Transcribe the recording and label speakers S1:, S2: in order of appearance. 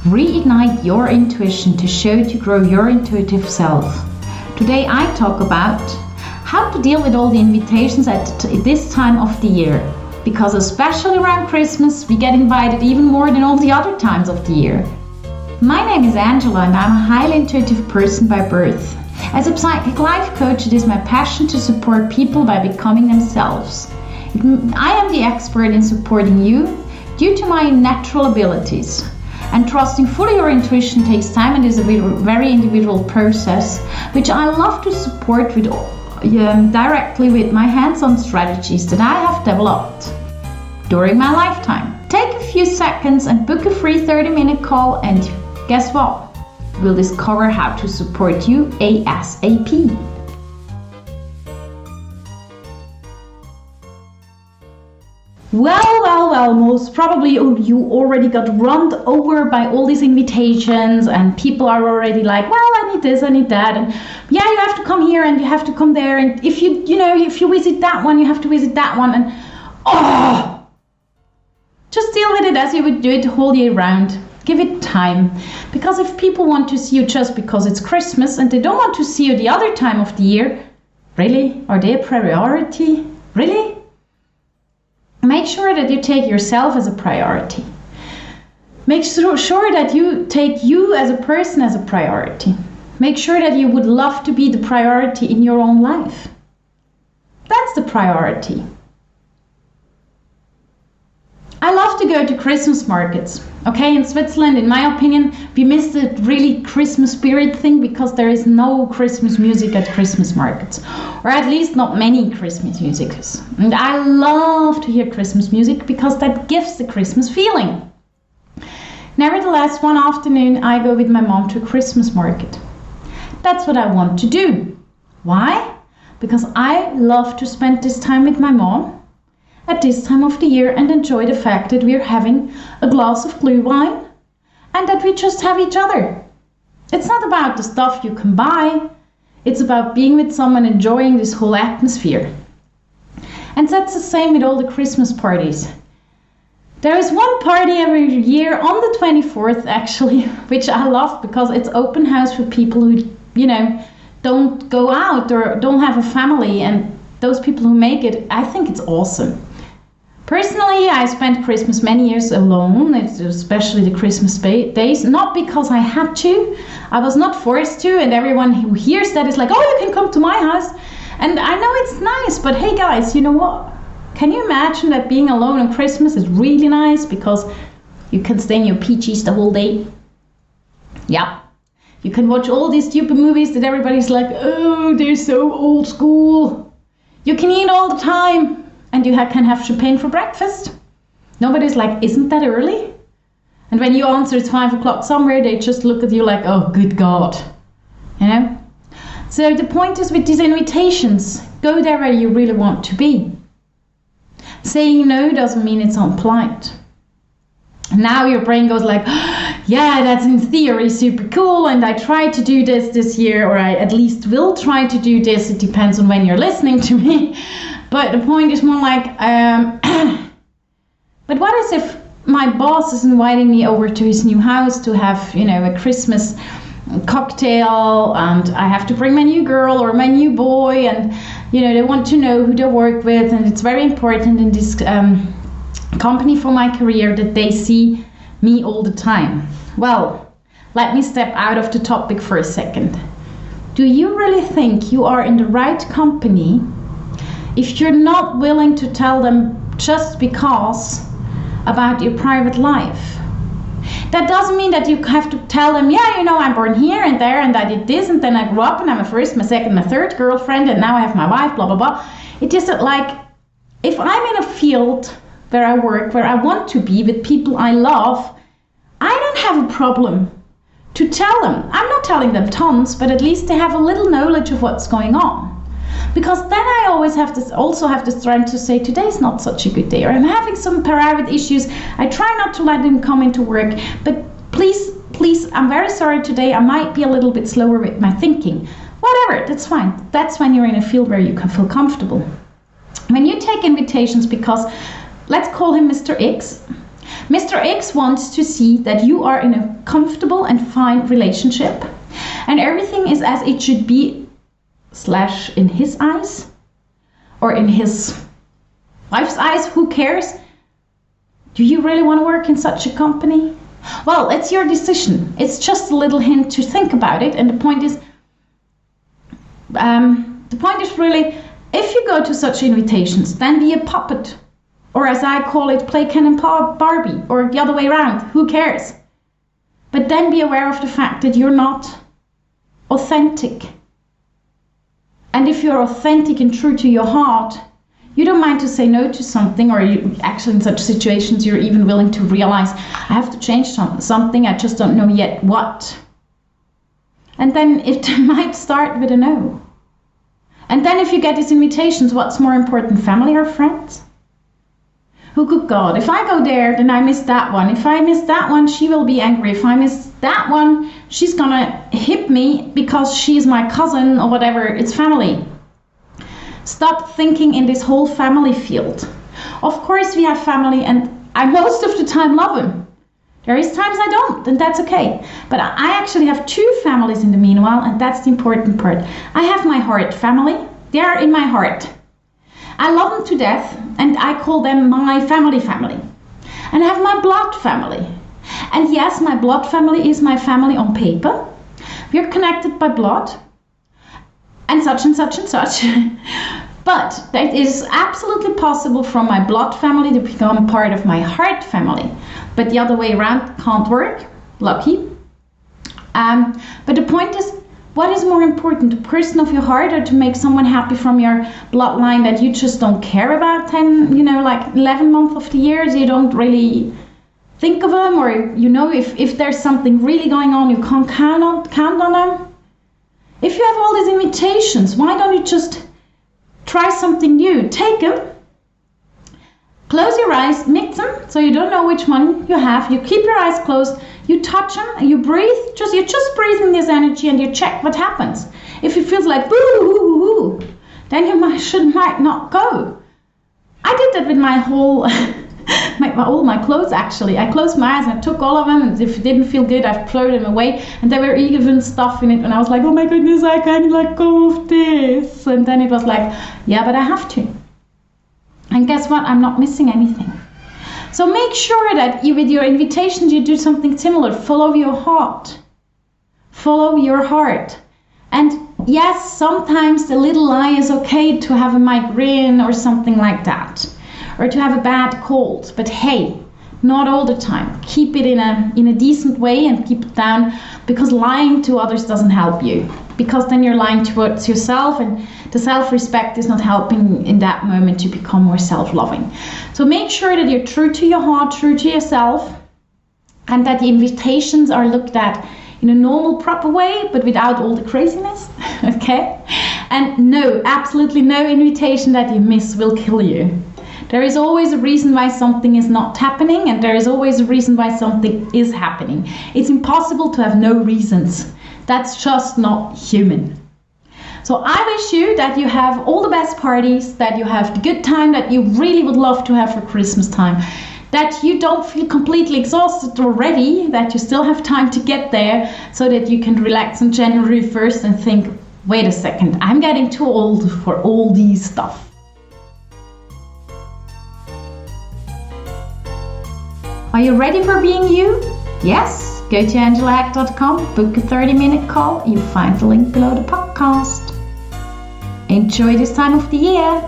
S1: Reignite your intuition to grow your intuitive self. Today I talk about how to deal with all the invitations at this time of the year. Because especially around Christmas, we get invited even more than all the other times of the year. My name is Angela and I'm a highly intuitive person by birth. As a psychic life coach, it is my passion to support people by becoming themselves. I am the expert in supporting you due to my natural abilities. And trusting fully your intuition takes time and is a very individual process, which I love to support with directly with my hands-on strategies that I have developed during my lifetime. Take a few seconds and book a free 30-minute call, and guess what? We'll discover how to support you ASAP. Well, most probably you already got run over by all these invitations and people are already like, well, I need this, I need that, and yeah, you have to come here and you have to come there, and if you visit that one, you have to visit that one, and just deal with it as you would do it the whole year round. Give it time, because if people want to see you just because it's Christmas and they don't want to see you the other time of the year, really? Are they a priority? Really? Make sure that you take yourself as a priority. Make sure that you take you as a person as a priority. Make sure that you would love to be the priority in your own life. That's the priority. I love to go to Christmas markets. Okay, in Switzerland, in my opinion, we miss the really Christmas spirit thing because there is no Christmas music at Christmas markets, or at least not many Christmas musics. And I love to hear Christmas music because that gives the Christmas feeling. Nevertheless, one afternoon I go with my mom to a Christmas market. That's what I want to do. Why? Because I love to spend this time with my mom at this time of the year and enjoy the fact that we're having a glass of Glühwein and that we just have each other. It's not about the stuff you can buy, it's about being with someone, enjoying this whole atmosphere. And that's the same with all the Christmas parties. There is one party every year on the 24th actually, which I love because it's open house for people who, don't go out or don't have a family, and those people who make it, I think it's awesome. Personally, I spent Christmas many years alone, especially the Christmas days, not because I had to. I was not forced to, and everyone who hears that is like, oh, you can come to my house. And I know it's nice, but hey guys, you know what? Can you imagine that being alone on Christmas is really nice because you can stay in your peaches the whole day? Yeah. You can watch all these stupid movies that everybody's like, oh, they're so old school. You can eat all the time. And you can have champagne for breakfast. Nobody's like, isn't that early? And when you answer it's 5 o'clock somewhere, they just look at you like, oh, good God. So the point is with these invitations, go there where you really want to be. Saying no doesn't mean it's unpolite. Now your brain goes like, yeah, that's in theory super cool, and I tried to do this year, or I at least will try to do this. It depends on when you're listening to me. But the point is more like, but what is if my boss is inviting me over to his new house to have, a Christmas cocktail, and I have to bring my new girl or my new boy, and, they want to know who they work with, and it's very important in this company for my career that they see me all the time. Well, let me step out of the topic for a second. Do you really think you are in the right company if you're not willing to tell them just because about your private life? That doesn't mean that you have to tell them, I'm born here and there and I did this and then I grew up and I'm a first, my second, my third girlfriend and now I have my wife, blah, blah, blah. It isn't like, if I'm in a field where I work, where I want to be with people I love, I don't have a problem to tell them. I'm not telling them tons, but at least they have a little knowledge of what's going on. Because then I always have the strength to say, today's not such a good day, or I'm having some private issues. I try not to let them come into work, but please, I'm very sorry today. I might be a little bit slower with my thinking. Whatever, that's fine. That's when you're in a field where you can feel comfortable. When you take invitations because, let's call him Mr. X, Mr. X wants to see that you are in a comfortable and fine relationship and everything is as it should be, / in his eyes or in his wife's eyes, who cares? Do you really want to work in such a company? Well, it's your decision. It's just a little hint to think about it. And the point is really, if you go to such invitations, then be a puppet. Or as I call it, play Ken and Barbie, or the other way around, who cares? But then be aware of the fact that you're not authentic. And if you're authentic and true to your heart, you don't mind to say no to something, or you actually in such situations you're even willing to realize, I have to change something, I just don't know yet what. And then it might start with a no. And then if you get these invitations, what's more important, family or friends? Oh, good God, if I go there, then I miss that one. If I miss that one, she will be angry. If I miss that one, she's gonna hit me because she's my cousin or whatever. It's family. Stop thinking in this whole family field. Of course we have family and I most of the time love them. There is times I don't, and that's okay. But I actually have 2 families in the meanwhile, and that's the important part. I have my heart family. They are in my heart. I love them to death, and I call them my family. And I have my blood family. And yes, my blood family is my family on paper. We are connected by blood, and such and such and such. But it is absolutely possible from my blood family to become part of my heart family. But the other way around can't work. Lucky. But the point is, what is more important, the person of your heart, or to make someone happy from your bloodline that you just don't care about 11 months of the year, you don't really think of them, or if there's something really going on, you can't count on them. If you have all these invitations, why don't you just try something new? Take them, close your eyes, mix them, so you don't know which one you have. You keep your eyes closed, you touch them, you breathe, you're just breathing this energy and you check what happens. If it feels like boo, then you might not go. I did that with my whole, all my clothes actually. I closed my eyes and I took all of them, and if it didn't feel good, I threw them away, and there were even stuff in it, and I was like, oh my goodness, I can't let go of this. And then it was like, yeah, but I have to. And guess what? I'm not missing anything. So make sure that with your invitations you do something similar. Follow your heart. Follow your heart. And yes, sometimes the little lie is okay, to have a migraine or something like that, or to have a bad cold. But hey, not all the time. Keep it in a decent way and keep it down, because lying to others doesn't help you. Because then you're lying towards yourself, and the self-respect is not helping in that moment to become more self-loving. So make sure that you're true to your heart, true to yourself, and that the invitations are looked at in a normal, proper way, but without all the craziness, okay? And no, absolutely no invitation that you miss will kill you. There is always a reason why something is not happening, and there is always a reason why something is happening. It's impossible to have no reasons. That's just not human. So I wish you that you have all the best parties, that you have the good time that you really would love to have for Christmas time, that you don't feel completely exhausted already, that you still have time to get there, so that you can relax on January 1st and think, wait a second, I'm getting too old for all these stuff. Are you ready for being you? Yes? Go to angelahack.com, book a 30-minute call. You'll find the link below the podcast. Enjoy this time of the year.